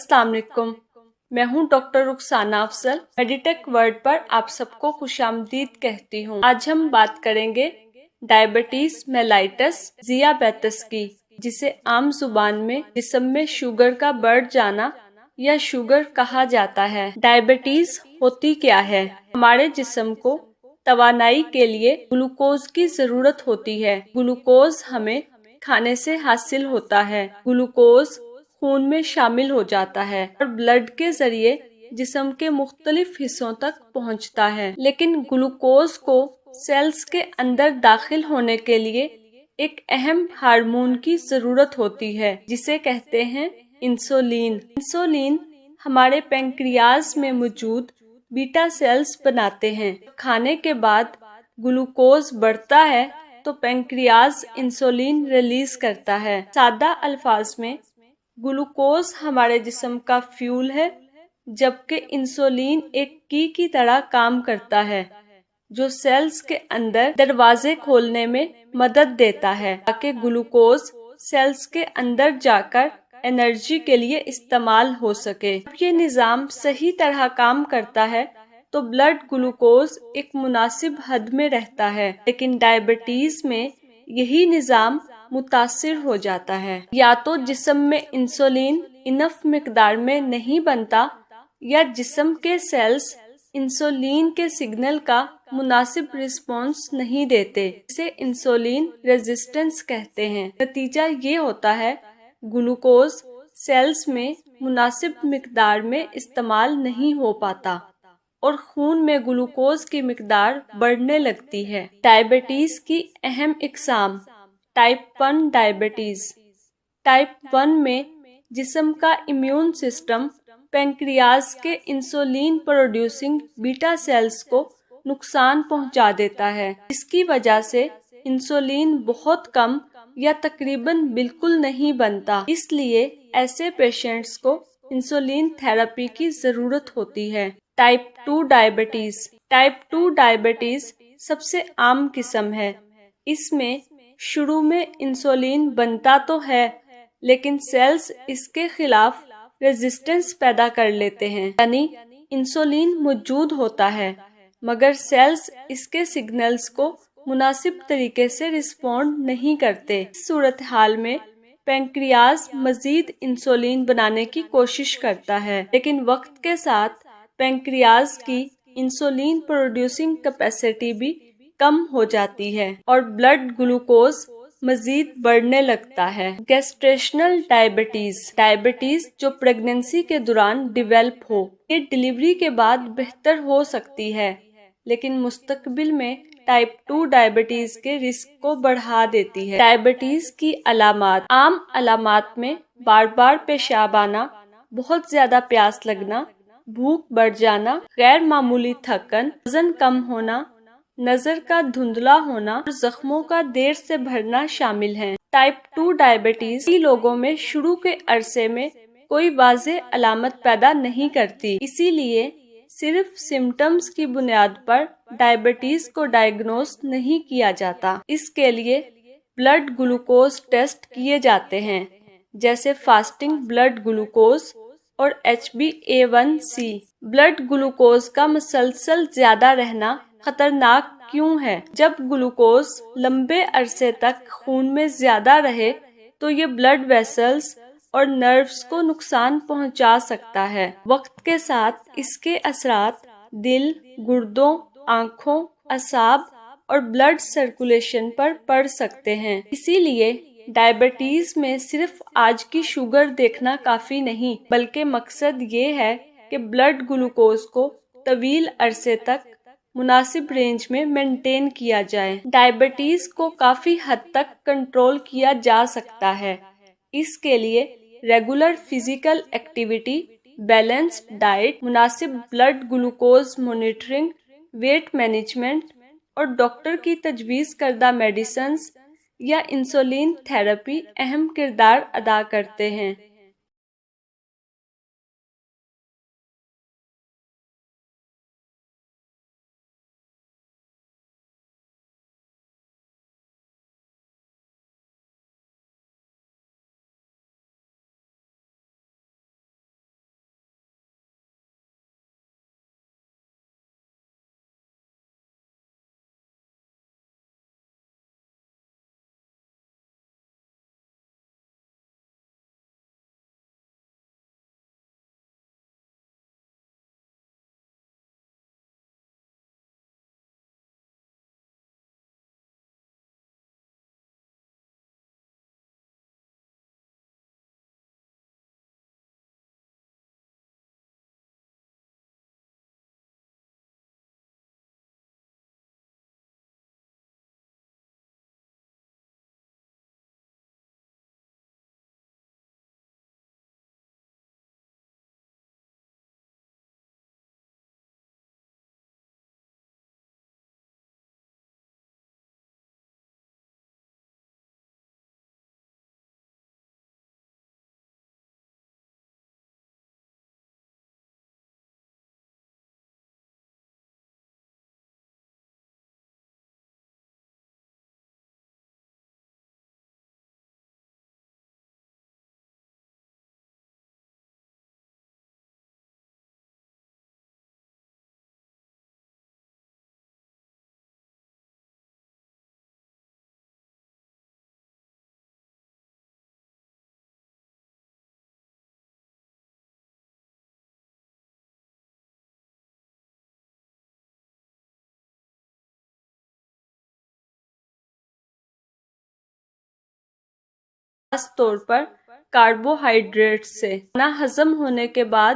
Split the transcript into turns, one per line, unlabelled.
अस्सलाम वालेकुम। मैं हूं doctor Rukhsana Afzal. Meditech world पर आप सबको खुशामदीद कहती हूं। आज हम बात करेंगे डायबिटीज मेलाइटस ज़ियाबेतस की, जिसे आम जुबान में जिस्म में शुगर का बढ़ जाना या शुगर कहा जाता है। डायबिटीज होती क्या है? हमारे जिस्म को तवानाई के लिए ग्लूकोज की जरूरत होती है। ग्लूकोज हमें खाने से हासिल होता है। ग्लूकोज खून में शामिल हो जाता है और ब्लड के जरिए जिस्म के मुख्तलिफ हिस्सों तक पहुंचता है। लेकिन ग्लूकोज को सेल्स के अंदर दाखिल होने के लिए एक अहम हार्मोन की जरूरत होती है, जिसे कहते हैं इंसुलिन। इंसुलिन हमारे पैंक्रियाज में मौजूद बीटा सेल्स बनाते हैं। खाने के बाद ग्लूकोज बढ़ता है तो पैंक्रियाज इंसुलिन रिलीज करता है। सादा अल्फाज में ग्लूकोज हमारे जिस्म का फ्यूल है, जबकि इंसुलिन एक की तरह काम करता है, जो सेल्स के अंदर दरवाजे खोलने में मदद देता है ताकि ग्लूकोज सेल्स के अंदर जाकर एनर्जी के लिए इस्तेमाल हो सके। जब ये निज़ाम सही तरह काम करता है तो ब्लड ग्लूकोज एक मुनासिब हद में रहता है। लेकिन डायबिटीज में यही निज़ाम मुतासिर हो जाता है। या तो जिस्म में इंसुलिन इनफ मिकदार में नहीं बनता, या जिस्म के सेल्स इंसुलिन के सिग्नल का मुनासिब रिस्पॉन्स नहीं देते, इसे इंसुलिन रेजिस्टेंस कहते हैं। नतीजा ये होता है ग्लूकोज सेल्स में मुनासिब मिकदार में इस्तेमाल नहीं हो पाता और खून में ग्लूकोज की मिकदार बढ़ने लगती है। डायबिटीज की अहम इकसाम। Type 1 diabetes. टाइप 1 में जिस्म का इम्यून सिस्टम पैंक्रियाज के इंसुलिन प्रोड्यूसिंग बीटा सेल्स को नुकसान पहुंचा देता है। इसकी वजह से इंसुलिन बहुत कम या तकरीबन बिल्कुल नहीं बनता। इसलिए ऐसे पेशेंट्स को इंसुलिन थेरेपी की जरूरत होती है। Type 2 diabetes. टाइप 2 डायबिटीज सबसे आम किस्म है। इसमें शुरू में इंसुलिन बनता तो है, लेकिन सेल्स इसके खिलाफ रेजिस्टेंस पैदा कर लेते हैं। यानी इंसुलिन मौजूद होता है, मगर सेल्स इसके सिग्नल्स को मुनासिब तरीके से रिस्पॉन्ड नहीं करते। इस सूरत हाल में पैंक्रियाज मजीद इंसुलिन बनाने की कोशिश करता है, लेकिन वक्त के साथ पैंक्रियाज की इंसुलिन प्रोड्यूसिंग कैपेसिटी भी कम हो जाती है और ब्लड ग्लूकोज मजीद बढ़ने लगता है। Gestational diabetes. डायबिटीज जो प्रेगनेंसी के दौरान डिवेल्प हो, ये डिलीवरी के बाद बेहतर हो सकती है, लेकिन मुस्तकबिल में टाइप 2 डायबिटीज के रिस्क को बढ़ा देती है। डायबिटीज की अलामात। आम अलामात में बार बार पेशाब आना, बहुत ज्यादा प्यास लगना, भूख बढ़ जाना, गैर मामूली थकन, वजन कम होना, नजर का धुंधला होना और जख्मों का देर से भरना शामिल हैं। टाइप 2 डायबिटीज लोगों में शुरू के अरसे में कोई वाज़ेह अलामत पैदा नहीं करती, इसीलिए सिर्फ सिम्टम्स की बुनियाद पर डायबिटीज को डायग्नोस नहीं किया जाता। इसके लिए ब्लड ग्लूकोज टेस्ट किए जाते हैं, जैसे फास्टिंग ब्लड ग्लूकोज और HbA1c। ब्लड ग्लूकोज का मुसलसल ज्यादा रहना खतरनाक क्यों है? जब ग्लूकोज लंबे अरसे तक खून में ज्यादा रहे तो ये ब्लड वेसल्स और नर्व्स को नुकसान पहुंचा सकता है। वक्त के साथ इसके असरात दिल, गुर्दों, आँखों, असाब और ब्लड सर्कुलेशन पर पड़ सकते हैं। इसीलिए डायबिटीज में सिर्फ आज की शुगर देखना काफी नहीं, बल्कि मकसद ये है कि ब्लड ग्लूकोज को तवील अरसे तक मुनासिब रेंज में मेंटेन किया जाए। डायबिटीज को काफी हद तक कंट्रोल किया जा सकता है। इसके लिए regular physical activity, balanced diet, मुनासिब blood glucose monitoring, weight management और डॉक्टर की तजवीज़ करदा मेडिसिन्स या इंसुलिन थेरेपी अहम किरदार अदा करते हैं। خاص طور پر کاربوہائیڈریٹ سے۔ کھانا ہضم ہونے کے بعد